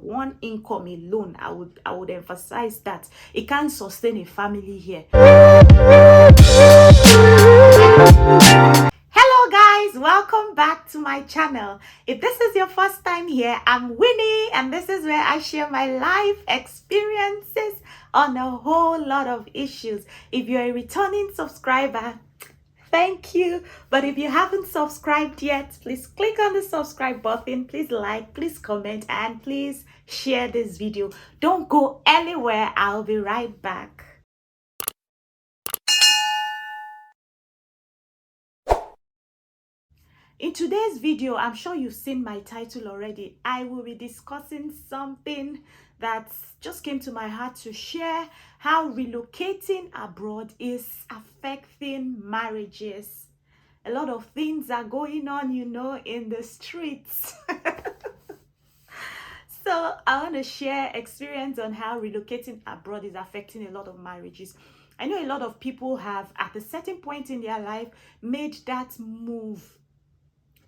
one income alone, I would emphasize that it can't sustain a family here. Hello guys, welcome back to my channel. If this is your first time here, I'm Winnie, and this is where I share my life experiences on a whole lot of issues. If you're a returning subscriber, thank you. But if you haven't subscribed yet, please click on the subscribe button, please like, please comment, and please share this video. Don't go anywhere, I'll be right back. In today's video, I'm sure you've seen my title already. I will be discussing something that just came to my heart to share: how relocating abroad is affecting marriages. A lot of things are going on, in the streets. So I want to share experience on how relocating abroad is affecting a lot of marriages. I know a lot of people have, at a certain point in their life, made that move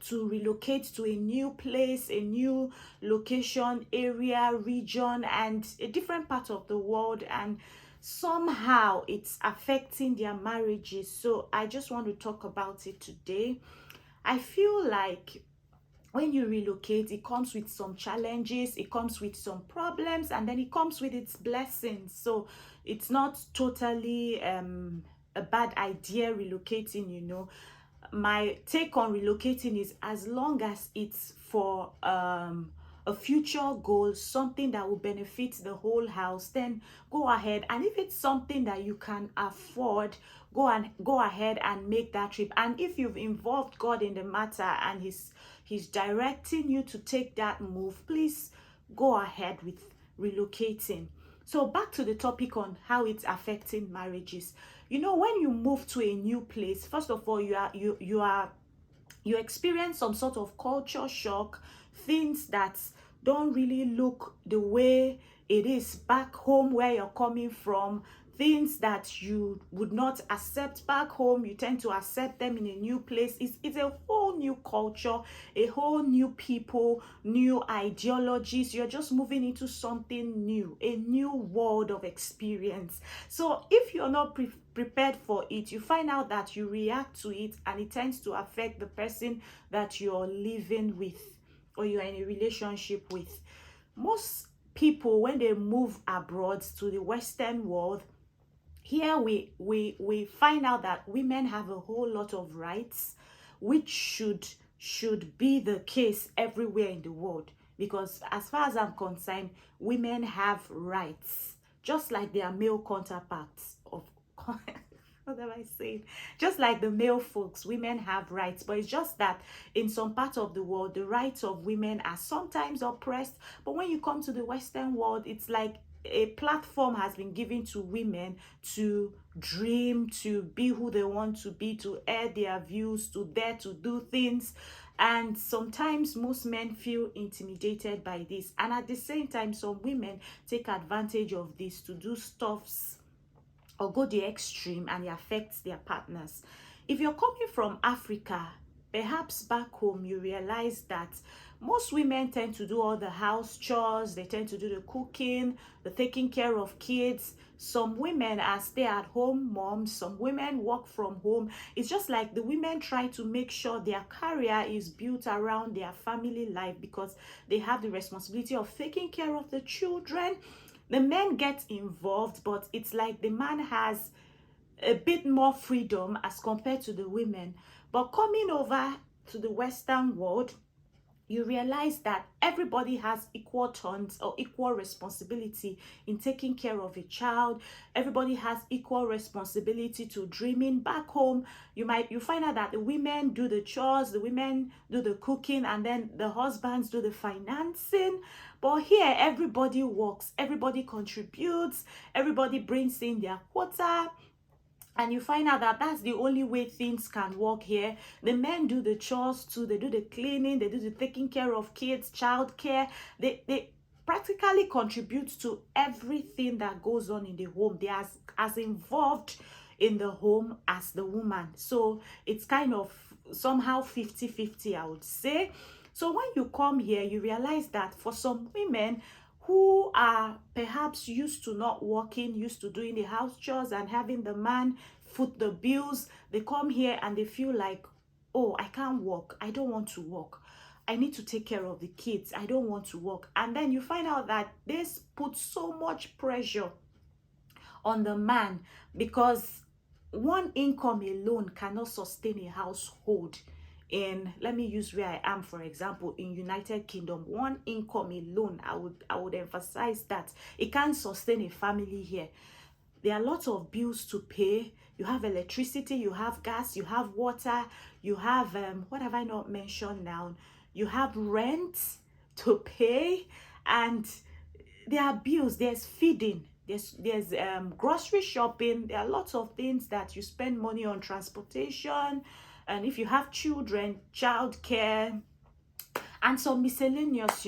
to relocate to a new place, a new location, area, region, and a different part of the world, and somehow it's affecting their marriages. So I just want to talk about it today. I feel like when you relocate, it comes with some challenges, it comes with some problems, and then it comes with its blessings. So it's not totally a bad idea relocating. My take on relocating is, as long as it's for a future goal, something that will benefit the whole house, then go ahead. And if it's something that you can afford, go ahead and make that trip. And if you've involved God in the matter and he's directing you to take that move, please go ahead with relocating. So back to the topic on how it's affecting marriages. When you move to a new place, first of all, you experience some sort of culture shock, things that don't really look the way it is back home where you're coming from, things that you would not accept back home, you tend to accept them in a new place. It's a whole new culture, a whole new people, new ideologies. You're just moving into something new, a new world of experience. So if you're not prepared for it, you find out that you react to it, and it tends to affect the person that you're living with or you're in a relationship with. Most people, when they move abroad to the Western world, here we find out that women have a whole lot of rights, which should be the case everywhere in the world, because as far as I'm concerned, women have rights just like their male counterparts of what am I saying? Just like the male folks, women have rights, but it's just that in some parts of the world, the rights of women are sometimes oppressed. But when you come to the Western world, it's like a platform has been given to women to dream, to be who they want to be, to air their views, to dare to do things. And sometimes most men feel intimidated by this, and at the same time, some women take advantage of this to do stuffs or go the extreme, and it affects their partners. If you're coming from Africa, perhaps back home, you realize that most women tend to do all the house chores, they tend to do the cooking, the taking care of kids. Some women are stay-at-home moms, some women work from home. It's just like the women try to make sure their career is built around their family life, because they have the responsibility of taking care of the children. The men get involved, but it's like the man has a bit more freedom as compared to the women. But coming over to the Western world, you realize that everybody has equal turns or equal responsibility in taking care of a child. Everybody has equal responsibility to dreaming. Back home, you find out that the women do the chores, the women do the cooking, and then the husbands do the financing. But here, everybody works, everybody contributes, everybody brings in their quota. And you find out that that's the only way things can work here. The men do the chores too. They do the cleaning. They do the taking care of kids, child care. They practically contribute to everything that goes on in the home. They are as involved in the home as the woman. So it's kind of somehow 50-50, I would say. So when you come here, you realize that for some women, who are perhaps used to not working, used to doing the house chores and having the man foot the bills. They come here and they feel like, oh, I can't work. I don't want to work. I need to take care of the kids. I don't want to work. And then you find out that this puts so much pressure on the man, because one income alone cannot sustain a household. In, let me use where I am, for example, in United Kingdom, one income alone, I would emphasize that it can't sustain a family here. There are lots of bills to pay. You have electricity, you have gas, you have water, you have what have I not mentioned now? You have rent to pay, and there are bills, there's feeding, there's grocery shopping. There are lots of things that you spend money on, transportation, and if you have children, childcare, and some miscellaneous,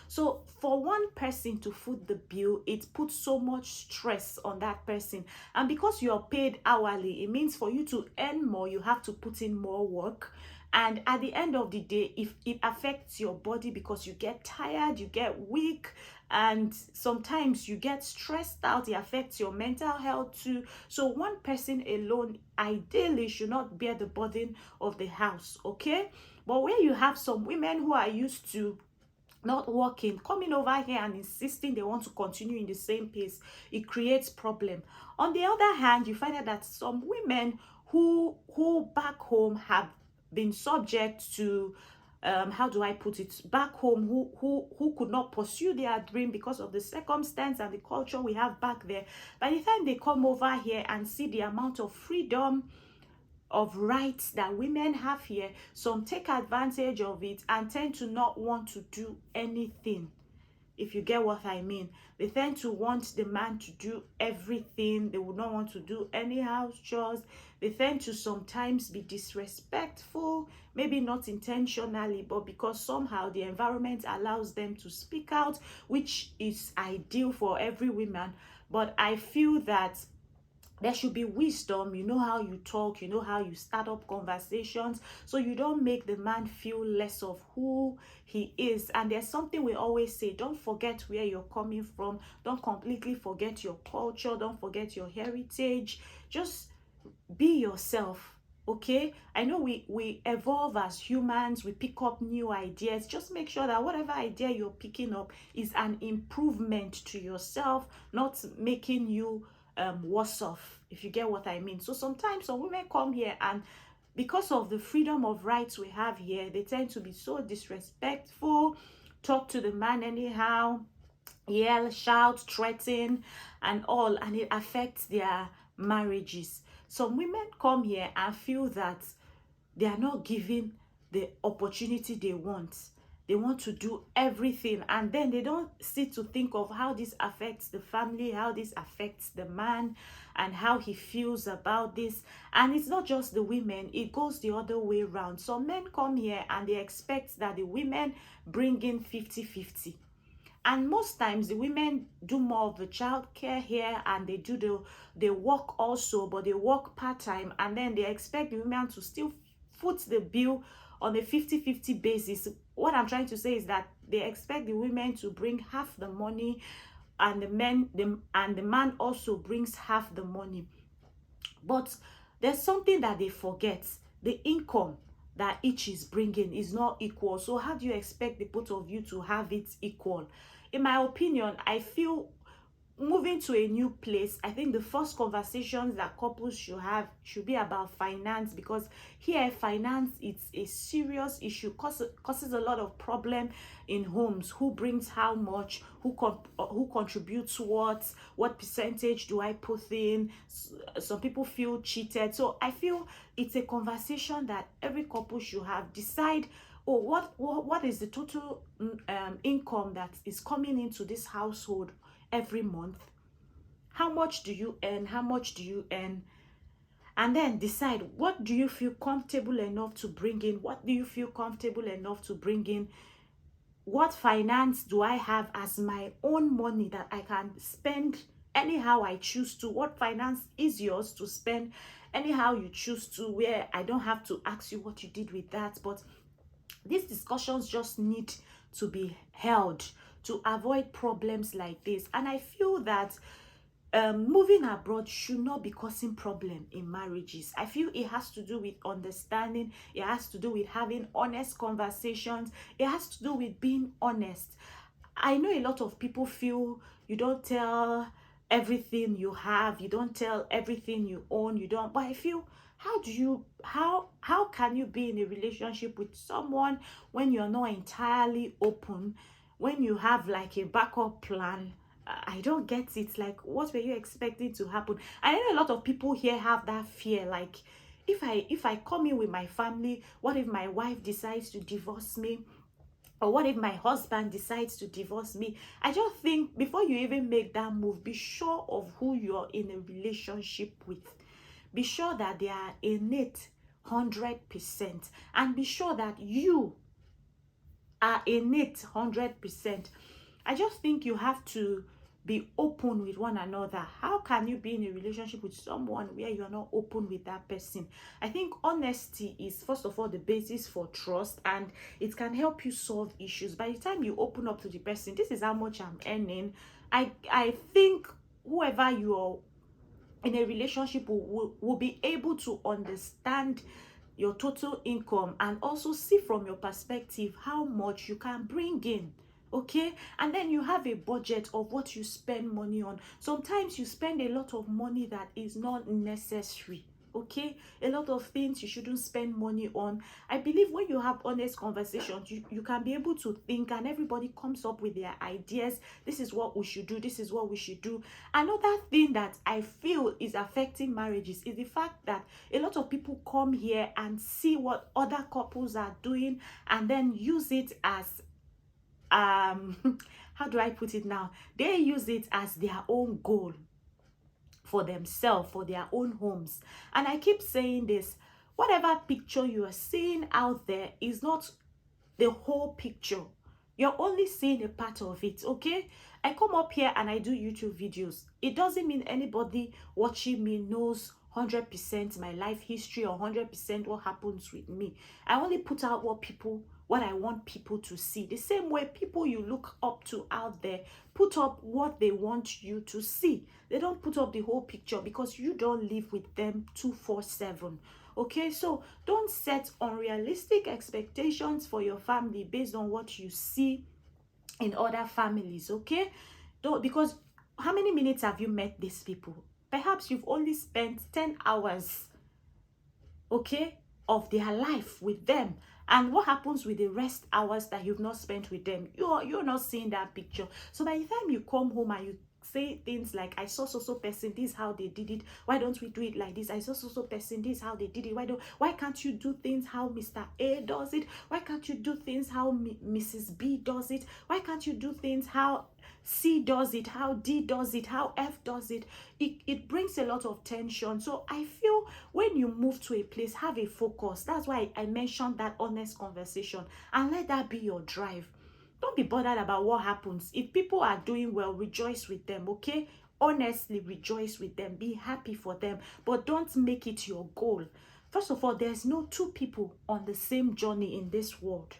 so for one person to foot the bill, it puts so much stress on that person. And because you're paid hourly, it means for you to earn more, you have to put in more work. And at the end of the day, if it affects your body, because you get tired, you get weak, and sometimes you get stressed out, it affects your mental health too. So one person alone ideally should not bear the burden of the house, okay? But where you have some women who are used to not working, coming over here and insisting they want to continue in the same pace, it creates problem. On the other hand, you find out that some women who back home have been subject to how do I put it, back home, who could not pursue their dream because of the circumstance and the culture we have back there. By the time they come over here and see the amount of freedom, of rights that women have here, some take advantage of it and tend to not want to do anything. If you get what I mean, they tend to want the man to do everything. They would not want to do any house chores. They tend to sometimes be disrespectful, maybe not intentionally, but because somehow the environment allows them to speak out, which is ideal for every woman. But I feel that there should be wisdom. You know how you talk, you know how you start up conversations, so you don't make the man feel less of who he is. And there's something we always say: don't forget where you're coming from, don't completely forget your culture, don't forget your heritage, just be yourself. Okay, I know we evolve as humans, we pick up new ideas. Just make sure that whatever idea you're picking up is an improvement to yourself, not making you worse off, if you get what I mean. So sometimes some women come here, and because of the freedom of rights we have here, they tend to be so disrespectful, talk to the man anyhow, yell, shout, threaten, and all, and it affects their marriages. Some women come here and feel that they are not given the opportunity they want. They want to do everything, and then they don't sit to think of how this affects the family, how this affects the man, and how he feels about this. And it's not just the women, it goes the other way around. Some men come here and they expect that the women bring in 50-50. And most times the women do more of the child care here, and they work also, but they work part-time, and then they expect the women to still foot the bill on a 50-50 basis. What I'm trying to say is that they expect the women to bring half the money, and the man also brings half the money. But there's something that they forget: the income that each is bringing is not equal. So how do you expect the both of you to have it equal? In my opinion, I feel moving to a new place, I think the first conversations that couples should have should be about finance, because here finance, it's a serious issue, causes a lot of problem in homes. Who brings how much, who contributes what percentage do I put in? Some people feel cheated. So I feel it's a conversation that every couple should have. Decide, oh, what is the total income that is coming into this household every month? How much do you earn? How much do you earn? And then decide, what do you feel comfortable enough to bring in? What do you feel comfortable enough to bring in? What finance do I have as my own money that I can spend anyhow I choose to? What finance is yours to spend anyhow you choose to, where I don't have to ask you what you did with that? But these discussions just need to be held to avoid problems like this. And I feel that moving abroad should not be causing problem in marriages. I feel it has to do with understanding. It has to do with having honest conversations. It has to do with being honest. I know a lot of people feel you don't tell everything you have, you don't tell everything you own, you don't. But I feel, how can you be in a relationship with someone when you're not entirely open, when you have like a backup plan? I don't get it. Like, what were you expecting to happen? I know a lot of people here have that fear, like, if I come in with my family, what if my wife decides to divorce me? Or what if my husband decides to divorce me? I just think before you even make that move, be sure of who you're in a relationship with. Be sure that they are in it 100%, and be sure that you are in it 100%. I just think you have to be open with one another. How can you be in a relationship with someone where you're not open with that person? I think honesty is first of all the basis for trust, and it can help you solve issues. By the time you open up to the person, this is how much I'm earning, I think whoever you're in a relationship will be able to understand your total income and also see from your perspective how much you can bring in. Okay, and then you have a budget of what you spend money on. Sometimes you spend a lot of money that is not necessary. Okay, a lot of things you shouldn't spend money on. I believe when you have honest conversations, you can be able to think, and everybody comes up with their ideas. This is what we should do, this is what we should do. Another thing that I feel is affecting marriages is the fact that a lot of people come here and see what other couples are doing and then use it as how do I put it now? They use it as their own goal for themselves, for their own homes. And I keep saying this, whatever picture you are seeing out there is not the whole picture. You're only seeing a part of it. Okay, I come up here and I do YouTube videos. It doesn't mean anybody watching me knows 100% my life history or 100% what happens with me. I only put out what I want people to see. The same way people you look up to out there put up what they want you to see. They don't put up the whole picture because you don't live with them 247. Okay, so don't set unrealistic expectations for your family based on what you see in other families. Okay, don't, because how many minutes have you met these people? Perhaps you've only spent 10 hours, okay, of their life with them. And what happens with the rest hours that you've not spent with them? You're not seeing that picture. So by the time you come home and you say things like, I saw so person, this is how they did it, why don't we do it like this? I saw so person, this is how they did it, why can't you do things how Mr. A does it? Why can't you do things how Mrs. B does it? Why can't you do things how C does it, how D does it, how F does it? It brings a lot of tension. So I feel when you move to a place, have a focus. That's why I mentioned that honest conversation, and let that be your drive. Don't be bothered about what happens. If people are doing well, rejoice with them. Okay, honestly rejoice with them, be happy for them, but don't make it your goal. First of all, there's no two people on the same journey in this world.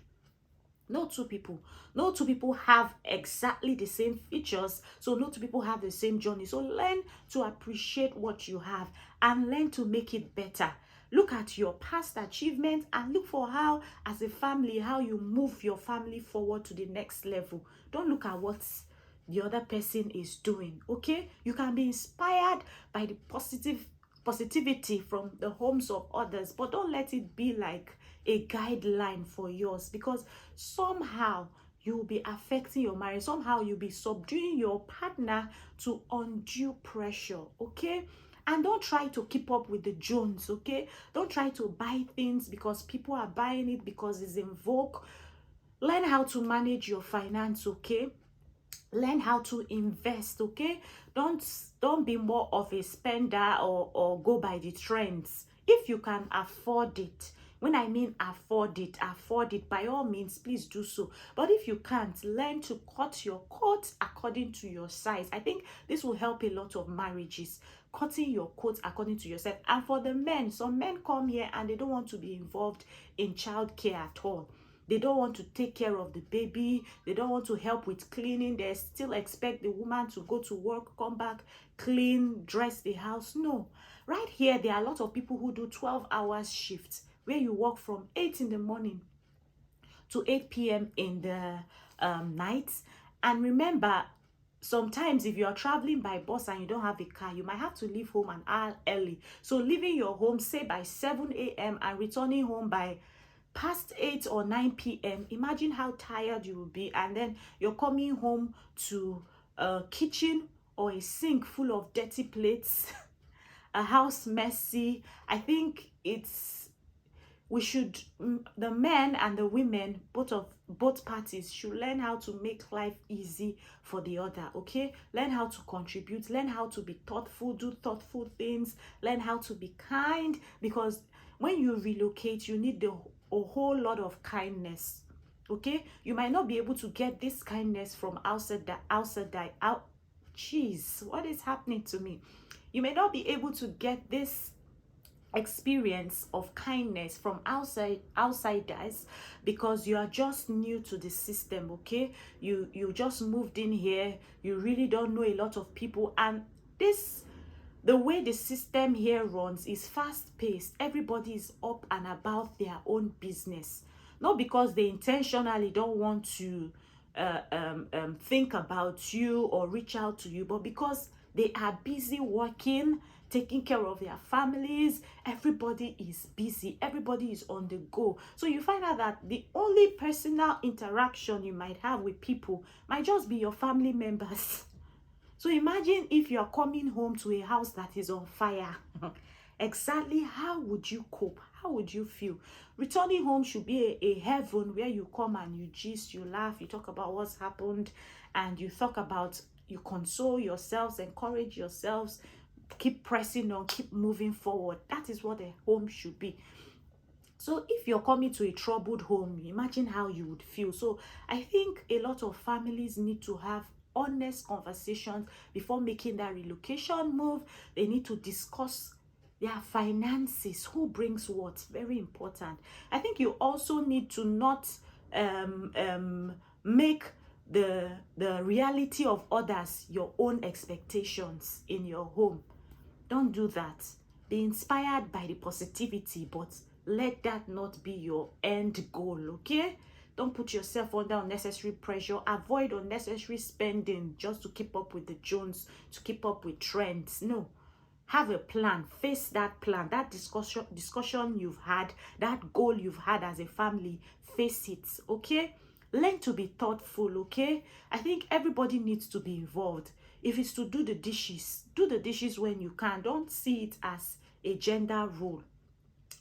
No two people have exactly the same features, so no two people have the same journey. So learn to appreciate what you have and learn to make it better. Look at your past achievements and look for how, as a family, how you move your family forward to the next level. Don't look at what the other person is doing. Okay, you can be inspired by the positivity from the homes of others, but don't let it be like a guideline for yours, because somehow you'll be affecting your marriage. Somehow you'll be subduing your partner to undue pressure. Okay, and don't try to keep up with the Jones. Okay, don't try to buy things because people are buying it because it's in vogue. Learn how to manage your finance. Okay, learn how to invest. Okay, don't be more of a spender or go by the trends. If you can afford it, when I mean afford it, by all means, please do so. But if you can't, learn to cut your coat according to your size. I think this will help a lot of marriages, cutting your coat according to yourself. And for the men, some men come here and they don't want to be involved in childcare at all. They don't want to take care of the baby. They don't want to help with cleaning. They still expect the woman to go to work, come back, clean, dress the house. No. Right here, there are a lot of people who do 12 hours shifts where you work from 8 in the morning to 8 p.m. in the night. And remember, sometimes if you are traveling by bus and you don't have a car, you might have to leave home an hour early. So leaving your home, say by 7 a.m. and returning home by past 8 or 9 p.m. Imagine how tired you will be. And then you're coming home to a kitchen or a sink full of dirty plates, a house messy. I think we should, the men and the women, both parties should learn how to make life easy for the other. Okay, learn how to contribute, learn how to be thoughtful, do thoughtful things, learn how to be kind, because when you relocate, you need a whole lot of kindness. Okay, you might not be able to get this kindness from outside. Jeez, what is happening to me? You may not be able to get this experience of kindness from outsiders because you are just new to the system. Okay, you just moved in here, you really don't know a lot of people, and the way the system here runs is fast paced. Everybody is up and about their own business, not because they intentionally don't want to think about you or reach out to you, but because they are busy working, taking care of their families. Everybody is busy, everybody is on the go. So you find out that the only personal interaction you might have with people might just be your family members. So imagine if you're coming home to a house that is on fire. Exactly how would you cope? How would you feel? Returning home should be a heaven where you come and you gist, you laugh, you talk about what's happened, and you console yourselves, encourage yourselves, keep pressing on, keep moving forward. That is what a home should be. So if you're coming to a troubled home, imagine how you would feel. So I think a lot of families need to have honest conversations before making that relocation move. They need to discuss their finances, who brings what. Very important. I think you also need to not make the reality of others your own expectations in your home. Don't do that. Be inspired by the positivity, but let that not be your end goal. Okay, don't put yourself under unnecessary pressure. Avoid unnecessary spending just to keep up with the Jones, to keep up with trends. No, have a plan. Face that plan, that discussion you've had, that goal you've had as a family. Face it. Okay, learn to be thoughtful. Okay, I think everybody needs to be involved. If it's to do the dishes when you can. Don't see it as a gender role.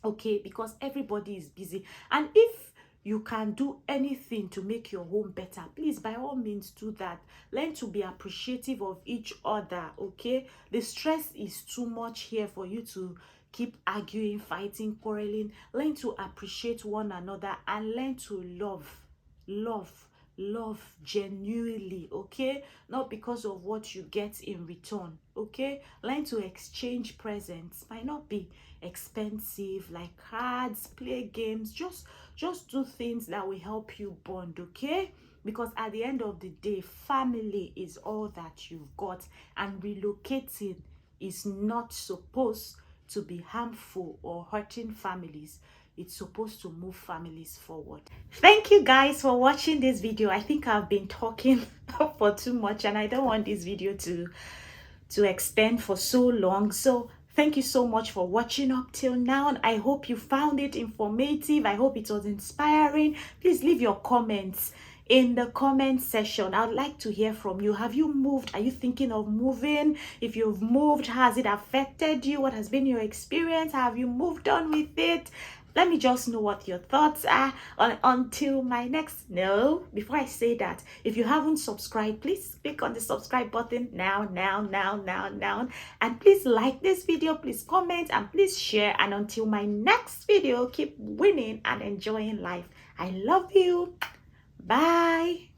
Okay, because everybody is busy. And if you can do anything to make your home better, please, by all means, do that. Learn to be appreciative of each other. Okay, the stress is too much here for you to keep arguing, fighting, quarreling. Learn to appreciate one another and learn to love genuinely. Okay, not because of what you get in return. Okay, learn to exchange presents. Might not be expensive, like cards, play games. Just do things that will help you bond. Okay, because at the end of the day, family is all that you've got, and relocating is not supposed to be harmful or hurting families. It's supposed to move families forward. Thank you guys for watching this video. I think I've been talking for too much, and I don't want this video to extend for so long. So thank you so much for watching up till now, and I hope you found it informative. I hope it was inspiring. Please leave your comments in the comment section. I'd like to hear from you. Have you moved? Are you thinking of moving? If you've moved, has it affected you? What has been your experience? Have you moved on with it? Let me just know what your thoughts are. Until my next, no, before I say that, if you haven't subscribed, please click on the subscribe button now. And please like this video, please comment, and please share. And until my next video, keep winning and enjoying life. I love you. Bye.